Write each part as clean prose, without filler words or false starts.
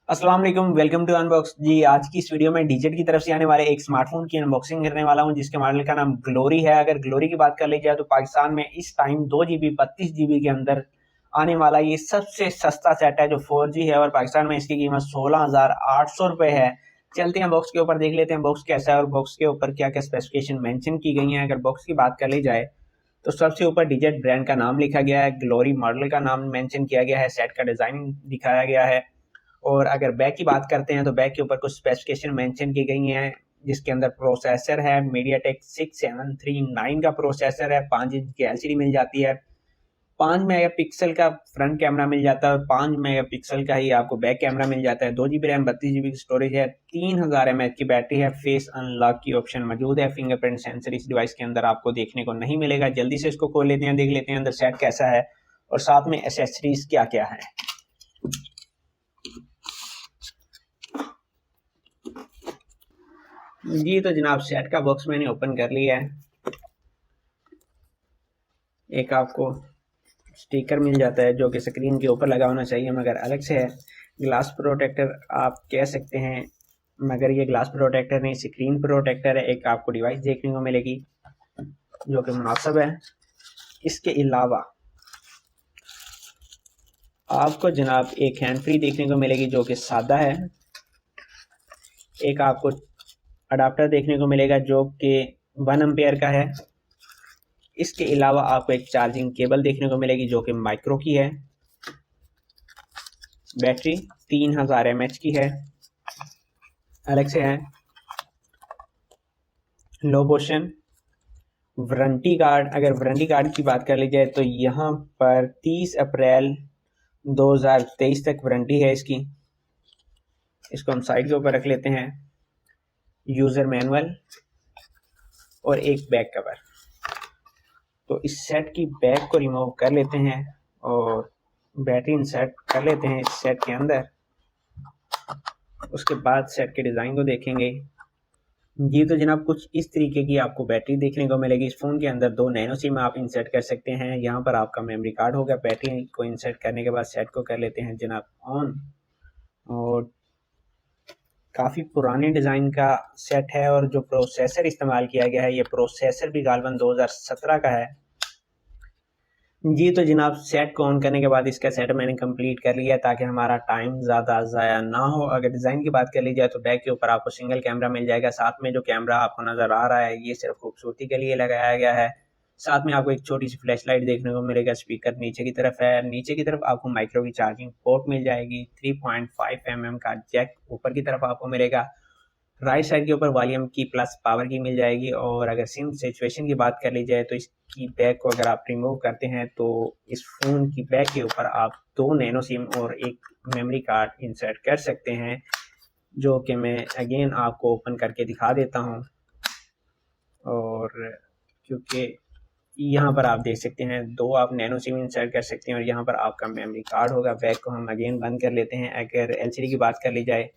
अस्सलाम वालेकुम, welcome to unbox जी। आज की इस वीडियो में डीजेट की तरफ से आने वाले एक स्मार्टफोन की अनबॉक्सिंग करने वाला हूं जिसके मॉडल का नाम ग्लोरी है। अगर ग्लोरी की बात कर ली जाए तो पाकिस्तान में इस टाइम 2 GB 32 GB के अंदर आने वाला ये सबसे सस्ता सेट है जो 4G है और पाकिस्तान में इसकी कीमत 16,800 रुपए है। चलते हैं बॉक्स के ऊपर, देख लेते हैं बॉक्स कैसा है और बॉक्स के ऊपर क्या क्या स्पेसिफिकेशन मेंशन की गई हैं। अगर बॉक्स की बात कर ली जाए तो सबसे ऊपर डीजेट ब्रांड का नाम लिखा गया है, ग्लोरी मॉडल का नाम मेंशन किया गया है, सेट का डिजाइन दिखाया गया है। और अगर बैक की बात करते हैं तो बैक के ऊपर कुछ स्पेसिफिकेशन मेंशन की गई हैं जिसके अंदर प्रोसेसर है मीडियाटेक 6739 का प्रोसेसर है, 5 इंच की एलसीडी मिल जाती है, 5 मेगापिक्सल का फ्रंट कैमरा मिल जाता है और 5 मेगापिक्सल का ही आपको बैक कैमरा मिल जाता है। 2 GB रैम 32 GB की स्टोरेज है, 3000 mAh की बैटरी है, फेस अनलॉक की ऑप्शन मौजूद है, फिंगरप्रिंट सेंसर इस डिवाइस के अंदर आपको देखने को नहीं मिलेगा। जल्दी से इसको खोल लेते हैं, देख लेते हैं अंदर सेट कैसा है और साथ में एसेसरीज क्या क्या है। जी तो जनाब सेट का बॉक्स मैंने ओपन कर लिया है। एक आपको स्टिकर मिल जाता है जो कि स्क्रीन के ऊपर लगा होना चाहिए मगर अलग से है। ग्लास प्रोटेक्टर आप कह सकते हैं मगर ये ग्लास प्रोटेक्टर नहीं, स्क्रीन प्रोटेक्टर है। एक आपको डिवाइस देखने को मिलेगी जो कि मुनासिब है। इसके अलावा आपको जनाब एक हैंड फ्री देखने को मिलेगी जो कि सादा है। एक आपको अडाप्टर देखने को मिलेगा जो कि 1 एम्पेयर का है। इसके अलावा आपको एक चार्जिंग केबल देखने को मिलेगी जो कि माइक्रो की है। बैटरी 3000 mAh की है, अलग से है। लो पोर्शन वारंटी कार्ड, अगर वारंटी कार्ड की बात कर ली जाए तो यहाँ पर 30 अप्रैल 2023 तक वारंटी है इसकी। इसको हम साइड के ऊपर रख लेते हैं। यूजर मैनुअल और एक बैक कवर। तो इस सेट की बैक को रिमूव कर लेते हैं और बैटरी इंसर्ट कर लेते हैं इस सेट के अंदर। उसके बाद सेट के डिज़ाइन को देखेंगे। जी तो जनाब कुछ इस तरीके की आपको बैटरी देखने को मिलेगी। इस फ़ोन के अंदर 2 नैनो सिम आप इंसर्ट कर सकते हैं। यहाँ पर आपका मेमोरी कार्ड होगा। बैटरी को इंसर्ट करने के बाद सेट को कर लेते हैं जनाब ऑन। और काफ़ी पुराने डिज़ाइन का सेट है और जो प्रोसेसर इस्तेमाल किया गया है ये प्रोसेसर भी गालबन 2017 का है। जी तो जनाब सेट को ऑन करने के बाद इसका सेट मैंने कंप्लीट कर लिया ताकि हमारा टाइम ज़्यादा ज़ाया ना हो। अगर डिज़ाइन की बात कर ली जाए तो बैक के ऊपर आपको सिंगल कैमरा मिल जाएगा। साथ में जो कैमरा आपको नज़र आ रहा है ये सिर्फ खूबसूरती के लिए लगाया गया है। साथ में आपको एक छोटी सी फ्लैश लाइट देखने को मिलेगा। स्पीकर नीचे की तरफ है। नीचे की तरफ आपको माइक्रो की चार्जिंग पोर्ट मिल जाएगी। 3.5 mm का जैक ऊपर की तरफ आपको मिलेगा। राइट साइड के ऊपर वॉल्यूम की प्लस पावर की मिल जाएगी। और अगर सिम सिचुएशन की बात कर ली जाए तो इसकी बैक को अगर आप रिमूव करते हैं तो इस फ़ोन की बैक के ऊपर आप 2 नैनो सिम और एक मेमोरी कार्ड इंसर्ट कर सकते हैं जो कि मैं अगेन आपको ओपन करके दिखा देता हूं। और क्योंकि यहाँ पर आप देख सकते हैं 2 आप नैनो सिम इंसर्ट कर सकते हैं और यहाँ पर आपका मेमोरी कार्ड होगा। बैक को हम अगेन बंद कर लेते हैं। अगर एलसीडी की बात कर ली जाए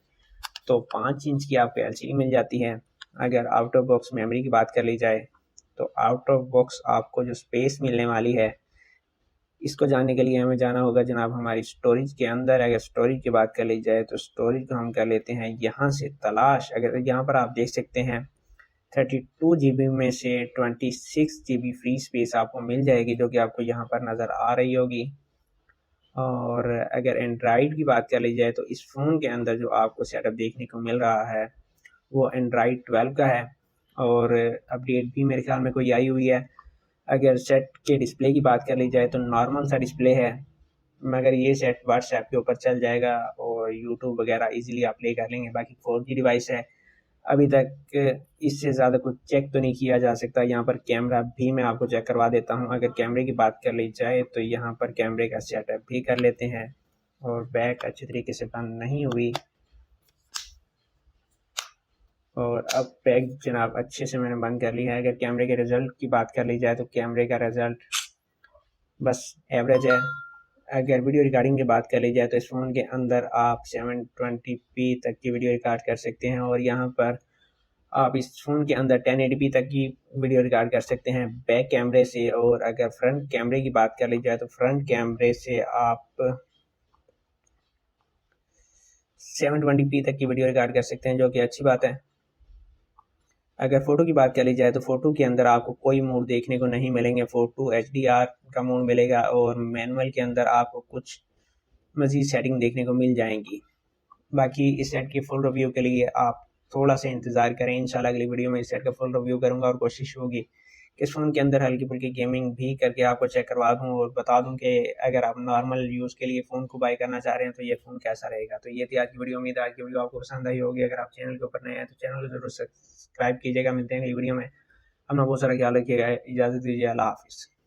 तो 5 इंच की आपको एलसीडी मिल जाती है। अगर आउट ऑफ बॉक्स मेमोरी की बात कर ली जाए तो आउट ऑफ बॉक्स आपको जो स्पेस मिलने वाली है इसको जानने के लिए हमें जाना होगा जनाब हमारी स्टोरेज के अंदर। अगर स्टोरेज की बात कर ली जाए तो स्टोरेज को हम कर लेते हैं यहाँ से तलाश। अगर यहाँ पर आप देख सकते हैं 32 GB में से 26 GB फ्री स्पेस आपको मिल जाएगी जो कि आपको यहाँ पर नज़र आ रही होगी। और अगर एंड्रॉयड की बात कर ली जाए तो इस फ़ोन के अंदर जो आपको सेटअप देखने को मिल रहा है वो एंड्रॉयड 12 का है और अपडेट भी मेरे ख्याल में कोई आई हुई है। अगर सेट के डिस्प्ले की बात कर ली जाए तो नॉर्मल सा डिस्प्ले है मगर ये सेट व्हाट्सएप के ऊपर चल जाएगा और यूट्यूब वगैरह इजीली आप प्ले कर लेंगे। बाकी 4G डिवाइस है, अभी तक इससे ज़्यादा कुछ चेक तो नहीं किया जा सकता। यहाँ पर कैमरा भी मैं आपको चेक करवा देता हूँ। अगर कैमरे की बात कर ली जाए तो यहाँ पर कैमरे का सेटअप भी कर लेते हैं और बैक अच्छी तरीके से बंद नहीं हुई। और अब बैक जनाब अच्छे से मैंने बंद कर लिया है। अगर कैमरे के रिज़ल्ट की बात कर ली जाए तो कैमरे का रिज़ल्ट बस एवरेज है। अगर वीडियो रिकॉर्डिंग की बात कर ली जाए तो इस फ़ोन के अंदर आप 720p तक की वीडियो रिकॉर्ड कर सकते हैं और यहाँ पर आप इस फ़ोन के अंदर 1080p तक की वीडियो रिकॉर्ड कर सकते हैं बैक कैमरे से। और अगर फ्रंट कैमरे की बात कर ली जाए तो फ्रंट कैमरे से आप 720p तक की वीडियो रिकॉर्ड कर सकते हैं, जो कि अच्छी बात है। अगर फ़ोटो की बात कर ली जाए तो फ़ोटो के अंदर आपको कोई मोड देखने को नहीं मिलेंगे। फ़ोटो HDR का मोड मिलेगा और मैनुअल के अंदर आपको कुछ मज़ीद सेटिंग देखने को मिल जाएंगी। बाकी इस सेट की फुल रिव्यू के लिए आप थोड़ा सा इंतज़ार करें। इंशाल्लाह अगली वीडियो में इस सेट का फुल रिव्यू करूँगा और कोशिश होगी कि इस फ़ोन के अंदर हल्की फुल्की गेमिंग भी करके आपको चेक करवा दूँ और बता दूँ कि अगर आप नॉर्मल यूज़ के लिए फ़ोन को बाय करना चाह रहे हैं तो ये फ़ोन कैसा रहेगा। तो ये थी आज की वीडियो। उम्मीद है आज की वीडियो आपको पसंद आई होगी। अगर आप चैनल के ऊपर नए हैं तो चैनल को जरूर सब्सक्राइब कीजिएगा। मिलते हैं अगली वीडियो में। अपना बहुत सारा ख्याल रखिएगा। इजाज़त दीजिए। अल्लाह हाफ़िज़।